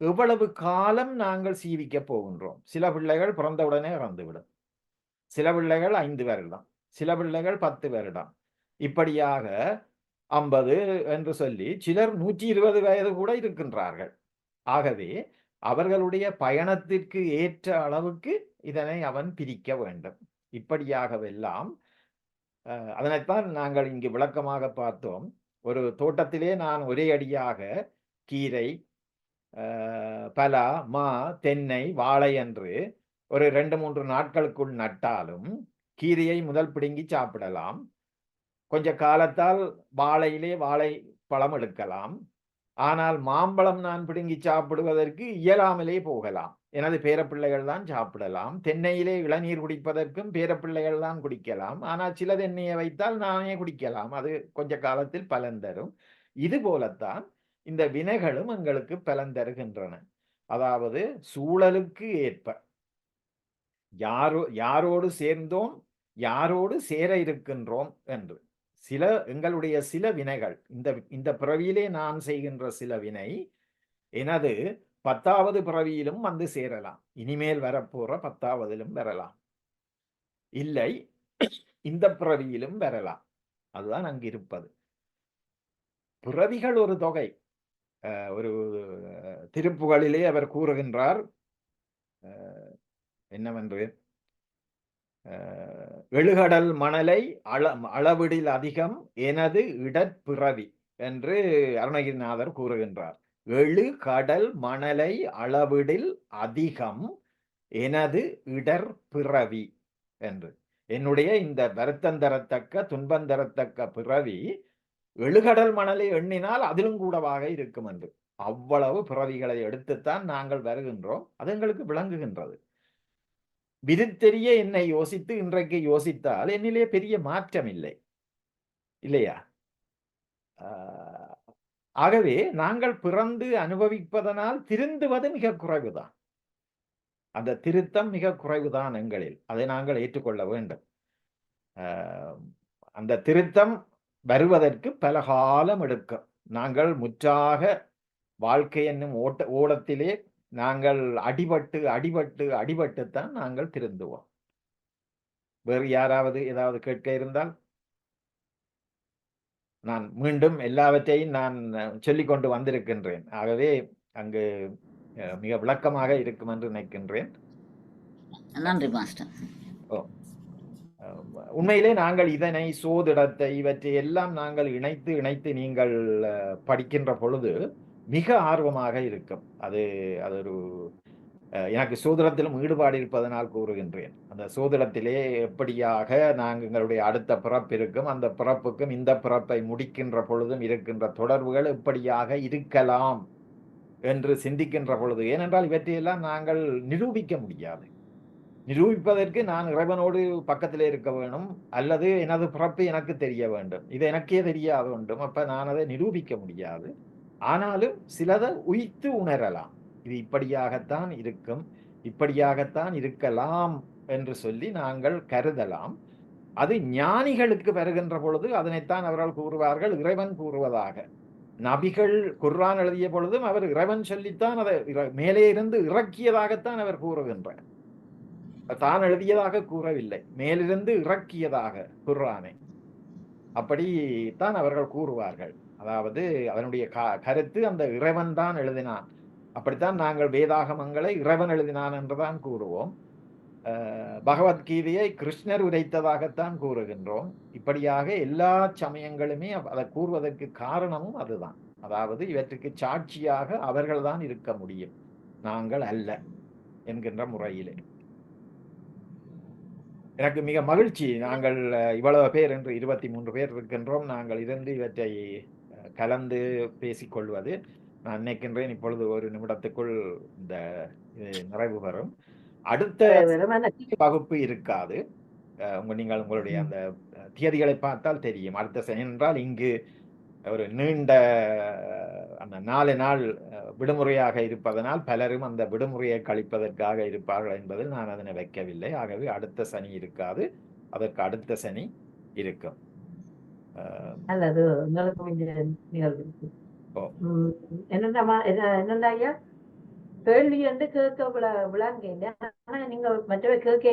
எவ்வளவு காலம் நாங்கள் சீவிக்க போகின்றோம். சில பிள்ளைகள் பிறந்தவுடனே இறந்துவிடும், சில பிள்ளைகள் 5 வருடம், சில பிள்ளைகள் 10 வருடம், இப்படியாக 50 என்று சொல்லி சிலர் 120 வயது கூட இருக்கின்றார்கள். ஆகவே அவர்களுடைய பயணத்திற்கு ஏற்ற அளவுக்கு இதனை அவன் பிரிக்க வேண்டும். இப்படியாகவெல்லாம் அதனைத்தான் நாங்கள் இங்கு விளக்கமாக பார்த்தோம். ஒரு தோட்டத்திலே நான் ஒரே அடியாக கீரை, பலா, மா, தென்னை, வாழை என்று ஒரு 2-3 நாட்களுக்குள் நட்டாலும் கீரையை முதல் பிடுங்கி சாப்பிடலாம். கொஞ்ச காலத்தால் வாழையிலே வாழை பழம் எடுக்கலாம். ஆனால் மாம்பழம் நான் பிடுங்கி சாப்பிடுவதற்கு இயலாமலே போகலாம். எனது பேரப்பிள்ளைகள் தான் சாப்பிடலாம். தென்னையிலே இளநீர் குடிப்பதற்கும் பேரப்பிள்ளைகள் தான் குடிக்கலாம். ஆனால் சில தென்னையை வைத்தால் நானே குடிக்கலாம். அது கொஞ்ச காலத்தில் பலன் தரும். இது போலத்தான் இந்த வினைகளும் எங்களுக்கு பலன் தருகின்றன. அதாவது சூழலுக்கு ஏற்ப யாரோடு சேர்ந்தோம், யாரோடு சேர இருக்கின்றோம் என்று எங்களுடைய சில வினைகள், இந்த பிறவியிலே நான் செய்கின்ற சில வினை எனது 10வது பிறவியிலும் வந்து சேரலாம், இனிமேல் வரப்போற 10வதிலும் வரலாம், இல்லை இந்த பிறவியிலும் வரலாம். அதுதான் அங்கு இருப்பது. பிறவிகள் ஒரு தொகை. ஒரு திருப்புகளிலே அவர் கூறுகின்றார் என்னவென்று, எழுகடல் மணலை அளவிடில் அதிகம் எனது இடற்பிறவி என்று அருணகிரிநாதர் கூறுகின்றார். எழுகடல் மணலை அளவிடில் அதிகம் எனது இடர்பிறவி என்று. என்னுடைய இந்த வருத்தம் தரத்தக்க துன்பம் தரத்தக்க பிறவி எழுகடல் மணலை எண்ணினால் அதிலும் கூடவாக இருக்கும் என்று. அவ்வளவு பிறவிகளை எடுத்துத்தான் நாங்கள் வருகின்றோம். அது எங்களுக்கு விளங்குகின்றது. விருத்தெரிய என்னை யோசித்து இன்றைக்கு யோசித்தால் என்னிலே பெரிய மாற்றம் இல்லை, இல்லையா? ஆகவே நாங்கள் பிறந்து அனுபவிப்பதனால் திருந்துவது மிக குறைவுதான். அந்த திருத்தம் மிக குறைவுதான் எங்களில். அதை நாங்கள் ஏற்றுக்கொள்ள வேண்டும். அந்த திருத்தம் வருவதற்கு பல காலம் எடுக்கும். நாங்கள் முற்றாக வாழ்க்கை என்னும் ஓடத்திலே நாங்கள் அடிபட்டுத்தான் நாங்கள் திருந்துவோம். வேறு யாராவது ஏதாவது கேட்க இருந்தால் நான் மீண்டும் எல்லாவற்றையும் நான் சொல்லிக் கொண்டு வந்திருக்கின்றேன். ஆகவே அங்கு மிக விளக்கமாக இருக்கும் என்று நினைக்கின்றேன். நன்றி மாஸ்டர். உண்மையிலே நாங்கள் இதனை சோதிடத்தை இவற்றை எல்லாம் நாங்கள் இணைத்து நீங்கள் படிக்கின்ற பொழுது மிக ஆர்வமாக இருக்கும். அது ஒரு எனக்கு சோதிடத்திலும் ஈடுபாடு இருப்பதனால் கூறுகின்றேன். அந்த சோதிடத்திலே எப்படியாக நாங்கள் எங்களுடைய அடுத்த பிறப்பு இருக்கும், அந்த பிறப்புக்கும் இந்த பிறப்பை முடிக்கின்ற பொழுதும் இருக்கின்ற தொடர்புகள் எப்படியாக இருக்கலாம் என்று சிந்திக்கின்ற பொழுது, ஏனென்றால் இவற்றையெல்லாம் நாங்கள் நிரூபிக்க முடியாது. நிரூபிப்பதற்கு நான் இறைவனோடு பக்கத்திலே இருக்க வேண்டும், அல்லது எனது பிறப்பு எனக்கு தெரிய வேண்டும். இது எனக்கே தெரியாத வேண்டும். அப்ப நான் அதை நிரூபிக்க முடியாது. ஆனாலும் சிலதை உய்த்து உணரலாம். இது இப்படியாகத்தான் இருக்கும், இப்படியாகத்தான் இருக்கலாம் என்று சொல்லி நாங்கள் கருதலாம். அது ஞானிகளுக்கு வருகின்ற பொழுது அதனைத்தான் அவர்கள் கூறுவார்கள் இறைவன் கூறுவதாக. நபிகள் குர்ஆன் எழுதிய பொழுதும் அவர் இறைவன் சொல்லித்தான் அதை மேலே இருந்து இறக்கியதாகத்தான் அவர் கூறுகின்றார். தான் எழுதியதாக கூறவில்லை, மேலிருந்து இறக்கியதாக குர்ஆனை. அப்படித்தான் அவர்கள் கூறுவார்கள். அதாவது அதனுடைய கருத்து அந்த இறைவன் தான் எழுதினான். அப்படித்தான் நாங்கள் வேதாகமங்களை இறைவன் எழுதினான் என்றுதான் கூறுவோம். பகவத்கீதையை கிருஷ்ணர் உரைத்ததாகத்தான் கூறுகின்றோம். இப்படியாக எல்லா சமயங்களுமே அதை கூறுவதற்கு காரணமும் அதுதான். அதாவது இவற்றுக்கு சாட்சியாக அவர்கள்தான் இருக்க முடியும், நாங்கள் அல்ல என்கின்ற முறையிலே. எனக்கு மிக மகிழ்ச்சி. நாங்கள் இவ்வளவு பேர் என்று 23 பேர் இருக்கின்றோம். நாங்கள் இருந்து இவற்றை கலந்து பேசிக்கொள்வது நான் நினைக்கின்றேன் இப்பொழுது ஒரு நிமிடத்துக்குள் இந்த நிறைவு பெறும். அடுத்த வகுப்பு இருக்காது. நீங்கள் உங்களுடைய அந்த தியதிகளை பார்த்தால் தெரியும். அடுத்த சனி என்றால் இங்கு ஒரு நீண்ட அந்த 4 நாள் விடுமுறையாக இருப்பதனால் பலரும் அந்த விடுமுறையை கழிப்பதற்காக இருப்பார்கள் என்பதில் நான் அதனை வைக்கவில்லை. ஆகவே அடுத்த சனி இருக்காது, அதற்கு அடுத்த சனி இருக்கும். நல்லது. என்னண்டா ஐயா கேள்வி என்று கேட்க விளங்க, ஆனா நீங்க மற்றவை கேட்க